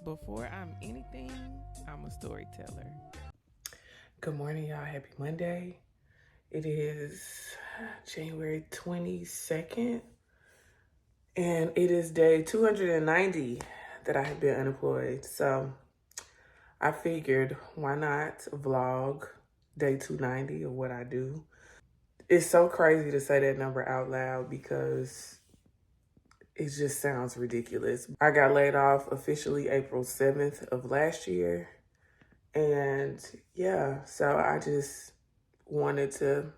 Before I'm anything, I'm a storyteller. Good morning, y'all. Happy Monday. It is January 22nd, and it is day 290 that I have been unemployed. So I figured, why not vlog day 290 of what I do? It's so crazy to say that number out loud because it just sounds ridiculous. I got laid off officially April 7th of last year. And yeah, so I just wanted to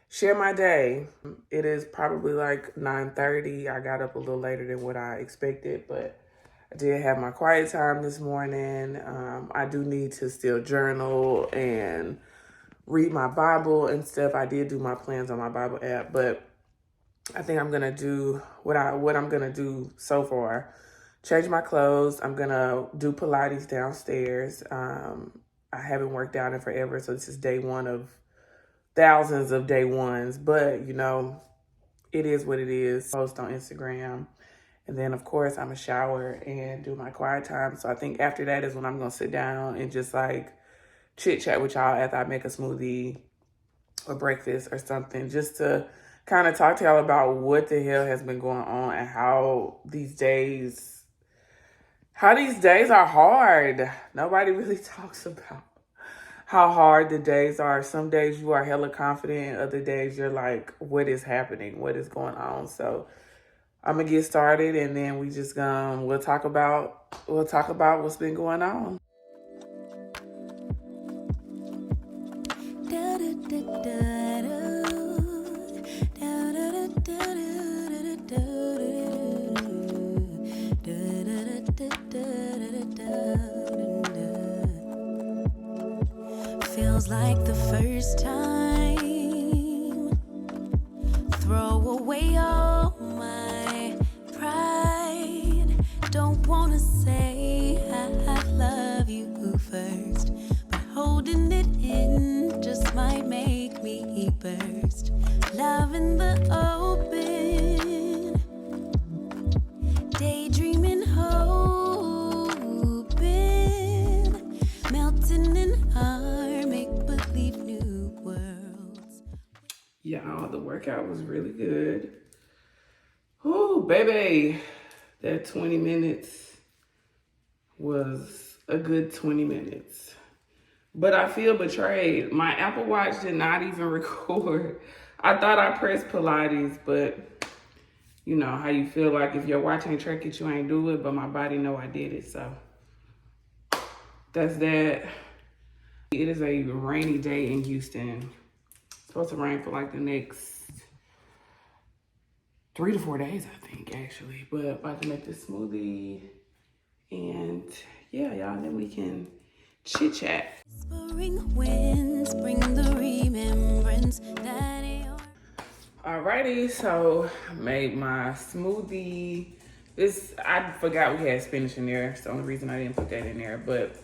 share my day. It is probably like 9:30. I got up a little later than what I expected, but I did have my quiet time this morning. I do need to still journal and read my Bible and stuff. I did do my plans on my Bible app, but I think I'm gonna do what I'm gonna do so far. Change my clothes. I'm gonna do Pilates downstairs. I haven't worked out in forever, so this is day one of thousands of day ones. But it is what it is. Post on Instagram, and then of course I'm gonna shower and do my quiet time. So I think after that is when I'm gonna sit down and just like chit chat with y'all after I make a smoothie or breakfast or something, just to kind of talk to y'all about what the hell has been going on and how these days are hard. Nobody really talks about how hard the days are. Some days you are hella confident, other days you're like, what is happening? What is going on? So I'm gonna get started, and then we'll talk about what's been going on. Feels like the first time. Throw away all my pride. Don't wanna say I love you first, but holding it in just might make me burst. Love in the open, daydreaming, hoping, melting in our make-believe new worlds. Y'all, the workout was really good. Ooh, baby, that 20 minutes was a good 20 minutes. But I feel betrayed. My Apple Watch did not even record. I thought I pressed Pilates, but you know how you feel like if your watch ain't track it, you ain't do it, but my body know I did it, so that's that. It is a rainy day in Houston. It's supposed to rain for like the next 3 to 4 days, I think, actually. But about to make this smoothie, and yeah, y'all, then we can chit chat. Spring winds bring the remembrance that Alrighty, so I made my smoothie. I forgot we had spinach in there. It's the only reason I didn't put that in there. But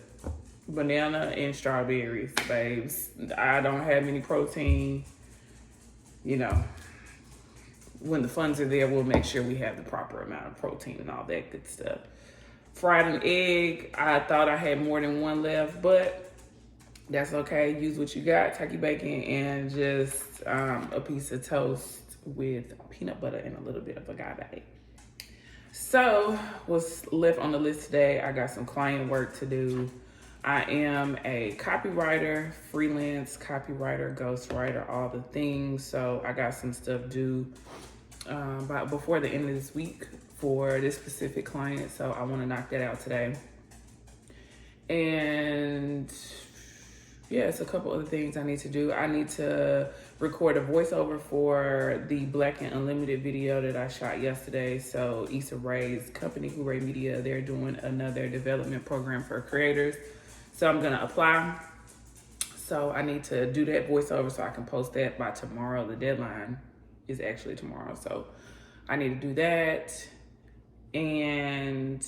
banana and strawberries, babes. I don't have any protein. You know, when the funds are there, we'll make sure we have the proper amount of protein and all that good stuff. Fried an egg. I thought I had more than one left, but that's okay. Use what you got. Turkey bacon and just a piece of toast with peanut butter and a little bit of agave. So what's left on the list today, I got some client work to do. I am a copywriter, freelance copywriter, ghostwriter, all the things. So I got some stuff due before the end of this week for this specific client. So I want to knock that out today. And yeah, it's a couple other things I need to do. I need to record a voiceover for the Black and Unlimited video that I shot yesterday. So Issa Rae's company, Hooray Media, they're doing another development program for creators. So I'm gonna apply. So I need to do that voiceover so I can post that by tomorrow. The deadline is actually tomorrow. So I need to do that. And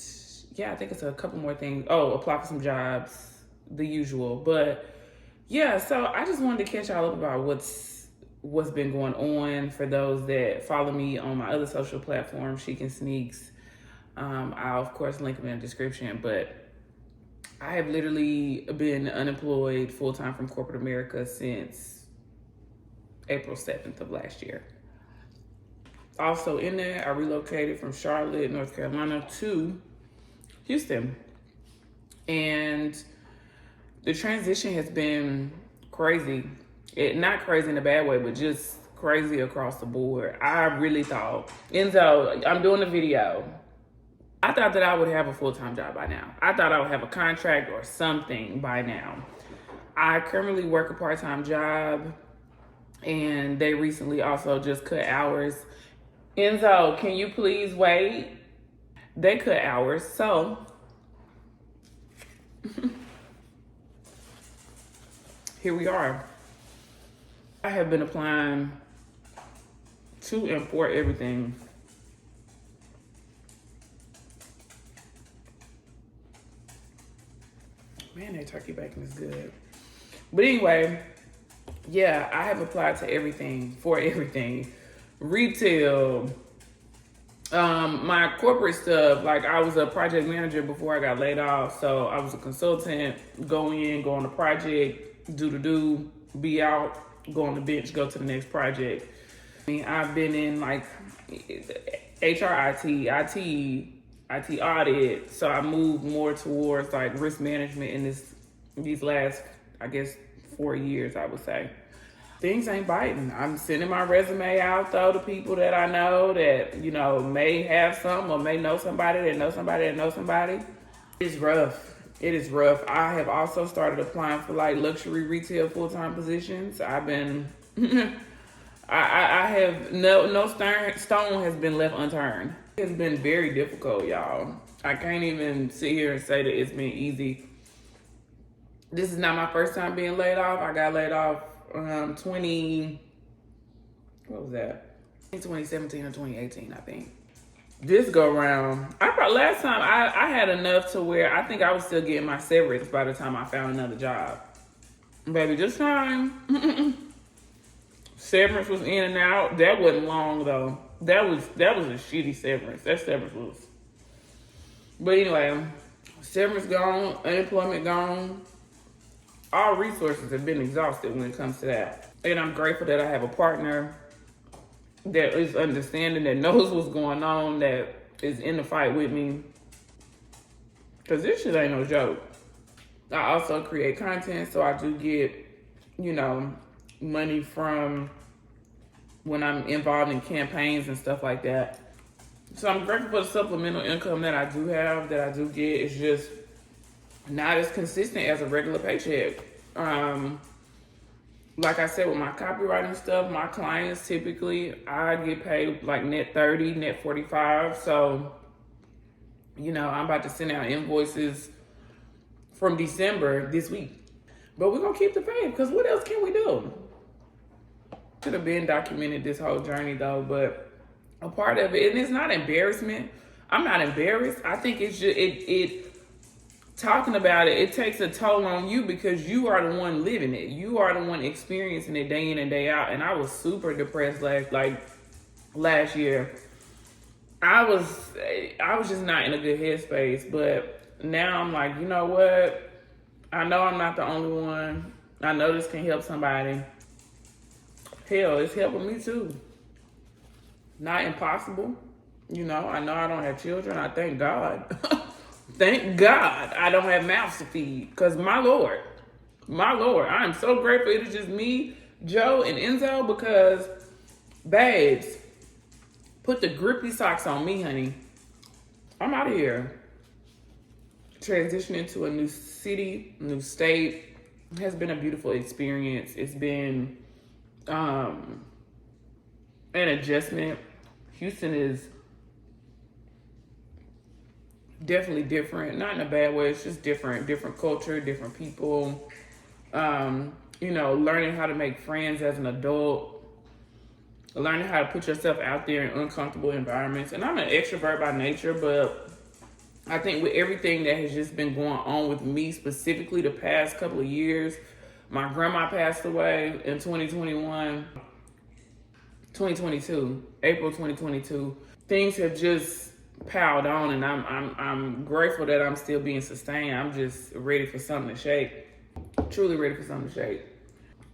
yeah, I think it's a couple more things. Oh, apply for some jobs, the usual. But yeah, so I just wanted to catch y'all up about what's been going on. For those that follow me on my other social platforms, Chic and Sneaks, I'll of course link them in the description, but I have literally been unemployed full-time from corporate America since April 7th of last year. Also in there, I relocated from Charlotte, North Carolina to Houston. And the transition has been crazy. Not crazy in a bad way, but just crazy across the board. I really thought, Enzo, I'm doing a video. I thought that I would have a full-time job by now. I thought I would have a contract or something by now. I currently work a part-time job, and they recently also just cut hours. Enzo, can you please wait? They cut hours, so here we are. I have been applying to import everything. Man, that turkey bacon is good. But anyway, yeah, I have applied to everything, for everything. Retail, my corporate stuff, like I was a project manager before I got laid off. So I was a consultant, go in, go on a project, do, be out, go on the bench, go to the next project. I mean, I've been in like HR, IT audit. So I moved more towards like risk management in these last, I guess, 4 years, I would say. Things ain't biting. I'm sending my resume out though to people that I know that, you know, may have some or may know somebody that knows somebody that knows somebody. It's rough. It is rough. I have also started applying for like luxury retail full-time positions. I've been, I have, no stone has been left unturned. It's been very difficult, y'all. I can't even sit here and say that it's been easy. This is not my first time being laid off. I got laid off 2017 or 2018, I think. This go round, last time I had enough to where I think I was still getting my severance by the time I found another job. Baby, this time, severance was in and out. That wasn't long though. That was a shitty severance. That severance was. But anyway, severance gone, unemployment gone. All resources have been exhausted when it comes to that. And I'm grateful that I have a partner that is understanding, that knows what's going on, that is in the fight with me. Because this shit ain't no joke. I also create content, so I do get, you know, money from when I'm involved in campaigns and stuff like that. So I'm grateful for the supplemental income that I do have, that I do get. It's just not as consistent as a regular paycheck. Like I said, with my copywriting stuff, my clients typically, I get paid like net 30, net 45. So, you know, I'm about to send out invoices from December this week. But we're going to keep the pay because what else can we do? Should have been documented this whole journey though, but a part of it, and it's not embarrassment. I'm not embarrassed. I think it's just, talking about it takes a toll on you because you are the one living it. You are the one experiencing it day in and day out. And I was super depressed last year. I was just not in a good headspace. But now I'm like, you know what? I know I'm not the only one. I know this can help somebody. Hell, it's helping me too. Not impossible. You know I don't have children. I thank God. Thank God I don't have mouths to feed. Because my Lord, I am so grateful it is just me, Joe, and Enzo, because, babes, put the grippy socks on me, honey. I'm out of here. Transitioning to a new city, new state, has been a beautiful experience. It's been an adjustment. Houston is definitely different, not in a bad way. It's just different culture, different people. You know, learning how to make friends as an adult, learning how to put yourself out there in uncomfortable environments. And I'm an extrovert by nature, but I think with everything that has just been going on with me, specifically the past couple of years, my grandma passed away in 2022, April 2022. Things have just piled on, and I'm grateful that I'm still being sustained. I'm just ready for something to shake. Truly ready for something to shake.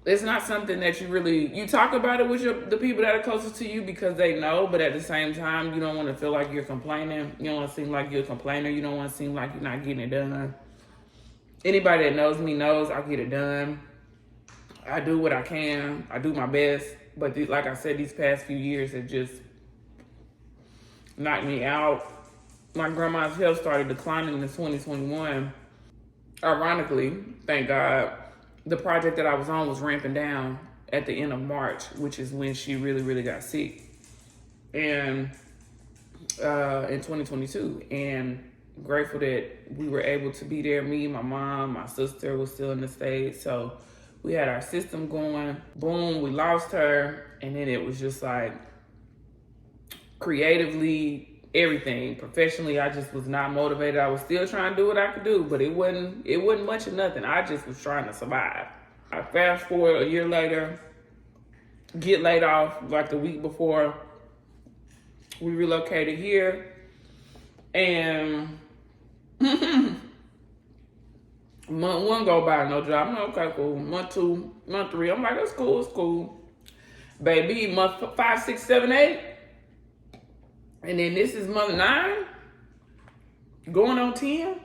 It's not something that you talk about it with the people that are closest to you because they know, but at the same time, you don't want to feel like you're complaining. You don't want to seem like you're a complainer. You don't want to seem like you're not getting it done. Anybody that knows me knows I get it done. I do what I can. I do my best. But like I said, these past few years have just knocked me out. My grandma's health started declining in 2021. Ironically, thank God, the project that I was on was ramping down at the end of March, which is when she really, really got sick. And in 2022. And grateful that we were able to be there. Me, my mom, my sister was still in the States. So we had our system going. Boom, we lost her. And then it was just like creatively, everything. Professionally, I just was not motivated. I was still trying to do what I could do, but it wasn't much of nothing. I just was trying to survive. I fast forward a year later, get laid off like the week before we relocated here. And month one go by, no job. I'm like, okay, cool. Month two, month three, I'm like, it's cool. Baby, month 5, 6, 7, 8. And then this is month 9, going on 10.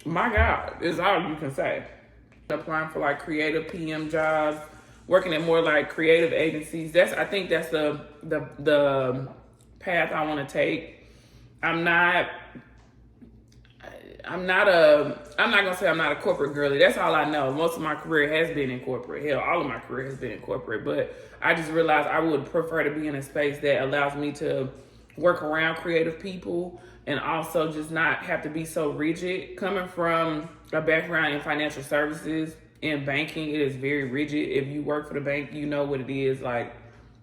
My God, is all you can say. Applying for like creative PM jobs, working at more like creative agencies. I think that's the path I want to take. I'm not gonna say I'm not a corporate girly. That's all I know. Most of my career has been in corporate. Hell, all of my career has been in corporate. But I just realized I would prefer to be in a space that allows me to work around creative people and also just not have to be so rigid. Coming from a background in financial services, in banking, it is very rigid. If you work for the bank, you know what it is. Like,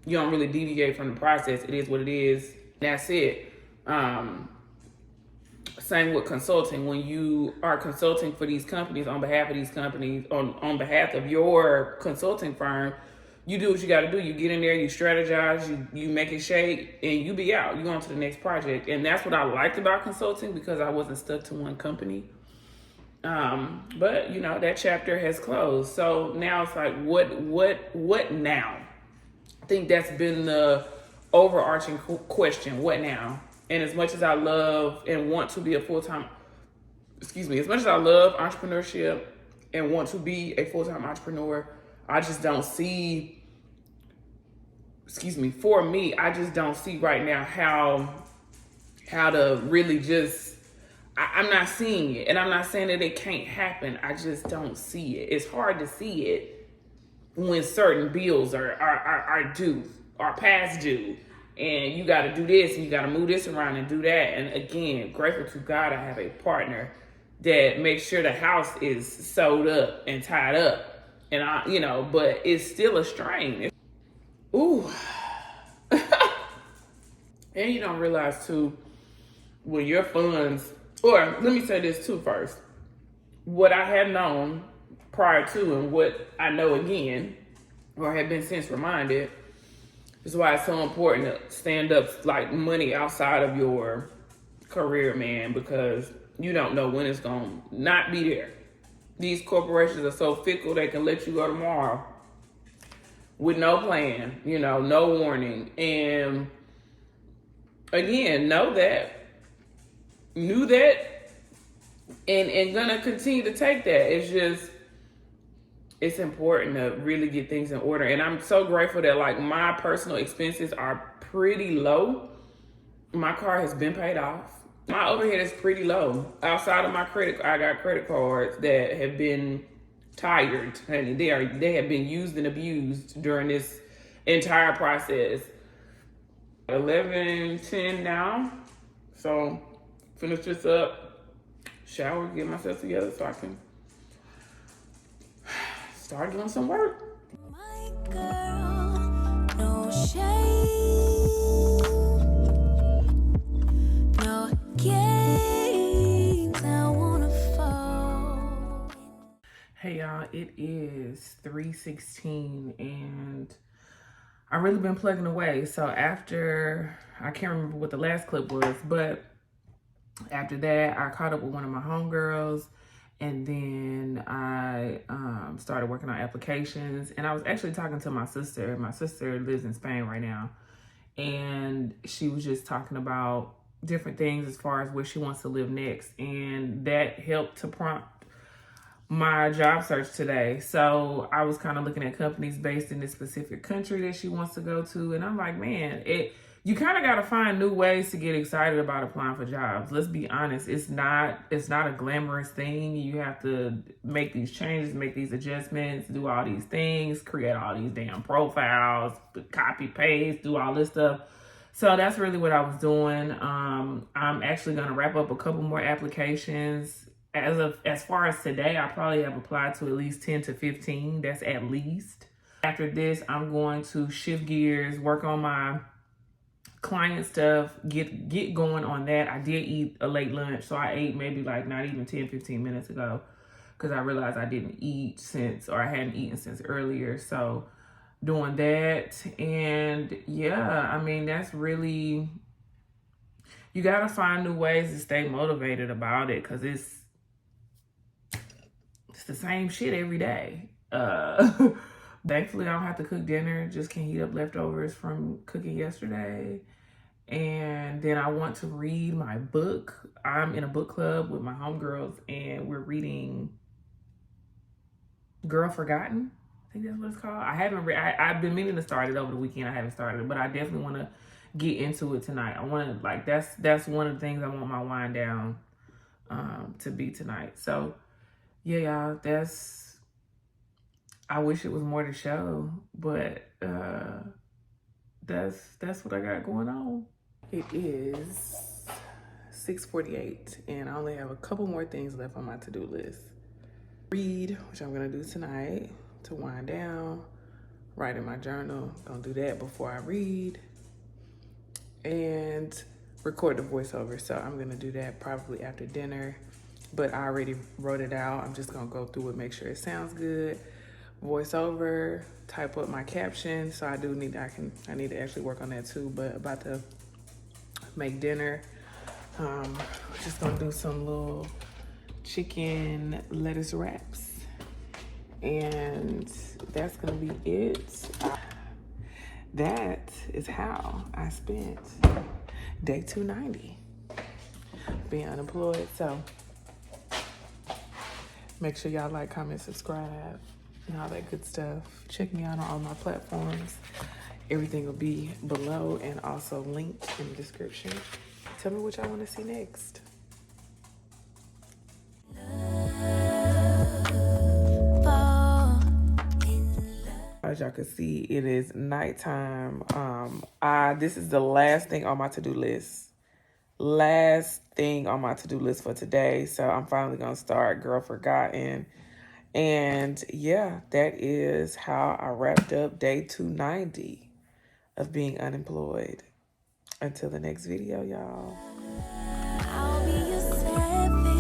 you don't really deviate from the process. It is what it is. That's it. Same with consulting. When you are consulting for these companies, on behalf of these companies, on behalf of your consulting firm, you do what you got to do. You get in there, you strategize, you make it shake, and you be out. You go on to the next project. And that's what I liked about consulting, because I wasn't stuck to one company. But you know, that chapter has closed. So now it's like, what now? I think that's been the overarching question. What now? And as much as I love and want to be as much as I love entrepreneurship and want to be a full-time entrepreneur, I just don't see, for me, I just don't see right now how to really just, I'm not seeing it. And I'm not saying that it can't happen. I just don't see it. It's hard to see it when certain bills are due, are past due. And you got to do this, and you got to move this around and do that. And again, grateful to God, I have a partner that makes sure the house is sewed up and tied up. And but it's still a strain. Ooh. And you don't realize too, when your funds, or let me say this too first. What I had known prior to, and what I know again, or have been since reminded, is why it's so important to stand up like money outside of your career, man, because you don't know when it's going to not be there. These corporations are so fickle, they can let you go tomorrow with no plan, no warning. And again, knew that, and gonna continue to take that. It's important to really get things in order. And I'm so grateful that like my personal expenses are pretty low. My car has been paid off. My overhead is pretty low. Outside of my I got credit cards that have been tired. Honey, they have been used and abused during this entire process. 11:10 now. So finish this up, shower, get myself together so I can start doing some work. My girl, no shame, no games, I wanna fall. Hey y'all, it is 3:16 and I've really been plugging away. So after, I can't remember what the last clip was, but after that, I caught up with one of my homegirls, and then I started working on applications. And I was actually talking to my sister. My sister lives in Spain right now, and she was just talking about different things as far as where she wants to live next, and that helped to prompt my job search today. So I was kind of looking at companies based in this specific country that she wants to go to, and I'm like, man, you kind of got to find new ways to get excited about applying for jobs. Let's be honest, it's not a glamorous thing. You have to make these changes, make these adjustments, do all these things, create all these damn profiles, copy paste, do all this stuff. So that's really what I was doing. I'm actually going to wrap up a couple more applications. As far as today, I probably have applied to at least 10 to 15. That's at least. After this, I'm going to shift gears, work on my client stuff, get going on that. I did eat a late lunch, so I ate maybe like not even 10, 15 minutes ago, because I realized I didn't eat I hadn't eaten since earlier. So doing that, and yeah, I mean, that's really, you got to find new ways to stay motivated about it, because it's the same shit every day. Thankfully, I don't have to cook dinner, just can heat up leftovers from cooking yesterday. And then I want to read my book. I'm in a book club with my homegirls, and we're reading Girl Forgotten. I think that's what it's called. I haven't read. I've been meaning to start it over the weekend. I haven't started it, but I definitely want to get into it tonight. I want to, like, that's one of the things I want my wind down to be tonight. So yeah, y'all, I wish it was more to show, but that's what I got going on. It is 6:48, and I only have a couple more things left on my to-do list. Read, which I'm gonna do tonight to wind down. Write in my journal, gonna do that before I read. And record the voiceover, so I'm gonna do that probably after dinner. But I already wrote it out. I'm just gonna go through it, make sure it sounds good. Voiceover, type up my caption. So I need to actually work on that too. But about to make dinner. Just gonna do some little chicken lettuce wraps, and that's gonna be it. That is how I spent day 290 being unemployed. So make sure y'all like, comment, subscribe, and all that good stuff. Check me out on all my platforms. Everything will be below and also linked in the description. Tell me what y'all want to see next. As y'all can see, it is nighttime. This is the last thing on my to-do list. Last thing on my to-do list for today. So I'm finally gonna start Girl Forgotten. And yeah, that is how I wrapped up day 290 of being unemployed. Until the next video, y'all. I'll be your savage.